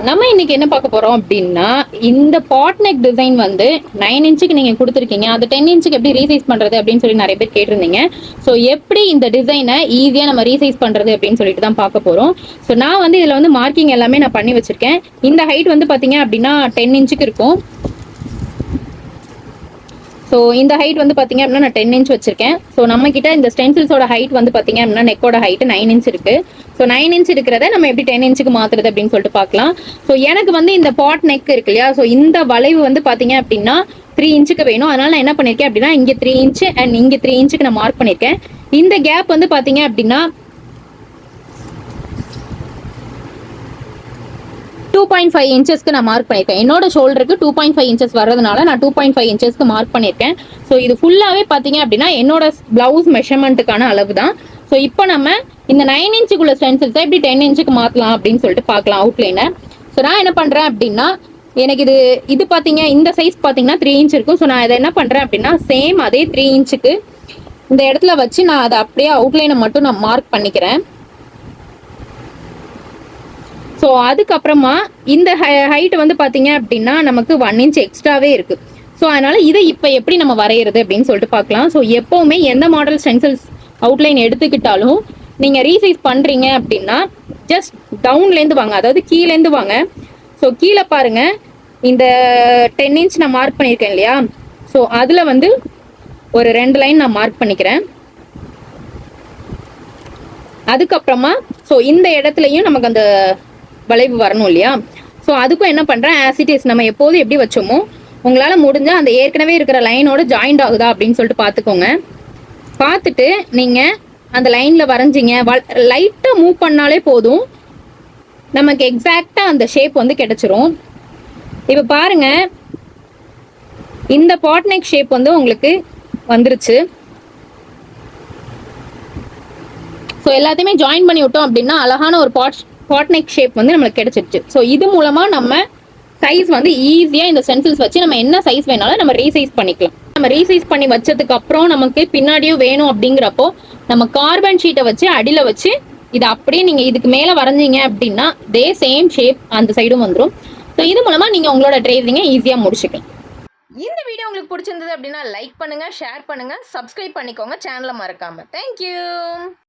நம்ம இன்னைக்கு என்ன பார்க்க போறோம் அப்படின்னா, இந்த பாட் நெக் டிசைன் வந்து 9 இன்ச்சுக்கு நீங்க கொடுத்துருக்கீங்க. அது 10 இன்ச்சுக்கு எப்படி ரீசைஸ் பண்றது அப்படின்னு சொல்லி நிறைய பேர் கேட்டிருந்தீங்க. ஸோ எப்படி இந்த டிசைனை ஈஸியா நம்ம ரீசைஸ் பண்றது அப்படின்னு சொல்லிட்டு தான் பார்க்க போறோம். ஸோ நான் வந்து இதுல வந்து மார்க்கிங் எல்லாமே நான் பண்ணி வச்சிருக்கேன். இந்த ஹைட் வந்து பாத்தீங்க அப்படின்னா 10 இன்ச்சுக்கு இருக்கும். ஸோ இந்த ஹைட் வந்து பார்த்தீங்க அப்படின்னா நான் 10 இன்ச் வச்சிருக்கேன். ஸோ நம்ம கிட்ட இந்த ஸ்டென்சில்ஸோட ஹைட் வந்து பார்த்தீங்க அப்படின்னா நெக்கோட ஹைட் 9 இன்ச் இருக்கு. ஸோ 9 இன்ச் இருக்கிறத நம்ம எப்படி 10 இன்ச்சுக்கு மாத்துறது அப்படின்னு சொல்லிட்டு பார்க்கலாம். ஸோ எனக்கு வந்து இந்த பாட் நெக் இருக்கு இல்லையா, ஸோ இந்த வளைவு வந்து பார்த்தீங்க அப்படின்னா 3 இன்ச்சுக்கு வேணும். அதனால நான் என்ன பண்ணியிருக்கேன் அப்படின்னா இங்கே 3 இன்ச்சு அண்ட் இங்கே 3 இன்ச்சுக்கு நான் மார்க் பண்ணியிருக்கேன். இந்த கேப் வந்து பார்த்தீங்க அப்படின்னா 2.5 இன்ச்சஸ்க்கு நான் மார்க் பண்ணியிருக்கேன். என்னோட ஷோல்டருக்கு 2.5 இன்ச்சஸ் வர்றதுனால நான் 2.5 இன்ச்சஸ்க்கு மார்க் பண்ணியிருக்கேன். ஸோ இது ஃபுல்லாகவே பார்த்தீங்க அப்படின்னா என்னோட பிளவுஸ் மெஷர்மெண்ட்டுக்கான அளவு தான். ஸோ இப்போ நம்ம இந்த 9 இன்ச்சுக்குள்ள ஸ்டென்சில்ஸை எப்படி 10 இன்ச்சுக்கு மாற்றலாம் அப்படின்னு சொல்லிட்டு பார்க்கலாம் அவுட்லைனை. ஸோ நான் என்ன பண்ணுறேன் அப்படின்னா, எனக்கு இது பார்த்தீங்க இந்த சைஸ் பார்த்தீங்கன்னா 3 இன்ச் இருக்கும். ஸோ நான் இதை என்ன பண்ணுறேன் அப்படின்னா சேம் அதே 3 இன்ச்சுக்கு இந்த இடத்துல வச்சு நான் அதை அப்படியே அவுட்லைனை மட்டும் நான் மார்க் பண்ணிக்கிறேன். ஸோ அதுக்கப்புறமா இந்த ஹைட் வந்து பார்த்தீங்க அப்படின்னா நமக்கு 1 இன்ச் எக்ஸ்ட்ராவே இருக்கு. ஸோ அதனால இதை இப்போ எப்படி நம்ம வரைகிறது அப்படின்னு சொல்லிட்டு பார்க்கலாம். ஸோ எப்போவுமே எந்த மாடல் ஸ்டென்சில்ஸ் அவுட்லைன் எடுத்துக்கிட்டாலும் நீங்கள் ரீசைஸ் பண்ணுறீங்க அப்படின்னா ஜஸ்ட் டவுன்லேருந்து வாங்க, அதாவது கீழேருந்து வாங்க. ஸோ கீழே பாருங்க, இந்த 10 இன்ச் நான் மார்க் பண்ணியிருக்கேன் இல்லையா, ஸோ அதில் வந்து ஒரு 2 லைன் நான் மார்க் பண்ணிக்கிறேன். அதுக்கப்புறமா ஸோ இந்த இடத்துலையும் நமக்கு அந்த வளைவு வரணும் இல்லையா, ஸோ அதுக்கும் என்ன பண்ணுறேன், ஆசிட்டிஸ் நம்ம எப்போதும் எப்படி வச்சோமோ உங்களால் முடிஞ்சால் அந்த ஏற்கனவே இருக்கிற லைனோட ஜாயிண்ட் ஆகுதா அப்படின்னு சொல்லிட்டு பார்த்துக்கோங்க. பார்த்துட்டு நீங்கள் அந்த லைனில் வரைஞ்சிங்க, லைட்டாக மூவ் பண்ணாலே போதும், நமக்கு எக்ஸாக்டாக அந்த ஷேப் வந்து கிடைச்சிரும். இப்போ பாருங்கள், இந்த பாட் நெக் ஷேப் வந்து உங்களுக்கு வந்துருச்சு. ஸோ எல்லாத்தையுமே ஜாயின் பண்ணி விட்டோம் அப்படின்னா அழகான ஒரு பாட் நெக் ஷேப் வந்து நம்மளுக்கு கிடைச்சிருச்சு. ஸோ இது மூலமா நம்ம சைஸ் வந்து ஈஸியா இந்த ஸ்டென்சில்ஸ் வச்சு நம்ம என்ன சைஸ் வேணாலும் நம்ம ரீசைஸ் பண்ணிக்கலாம். நம்ம ரீசைஸ் பண்ணி வச்சதுக்கு அப்புறம் நமக்கு பின்னாடியும் வேணும் அப்படிங்கிறப்போ நம்ம கார்பன் ஷீட்டை வச்சு அடியில வச்சு இதை அப்படியே நீங்க இதுக்கு மேல வரைஞ்சிங்க அப்படின்னா இதே சேம் ஷேப் அந்த சைடும் வந்துடும். ஸோ இது மூலமா நீங்க உங்களோட ட்ரேசிங்கை ஈஸியா முடிச்சுக்கலாம். இந்த வீடியோ உங்களுக்கு பிடிச்சிருந்தது அப்படின்னா லைக் பண்ணுங்க, ஷேர் பண்ணுங்க, சப்ஸ்கிரைப் பண்ணிக்கோங்க சேனலை மறக்காம. தேங்க்யூ.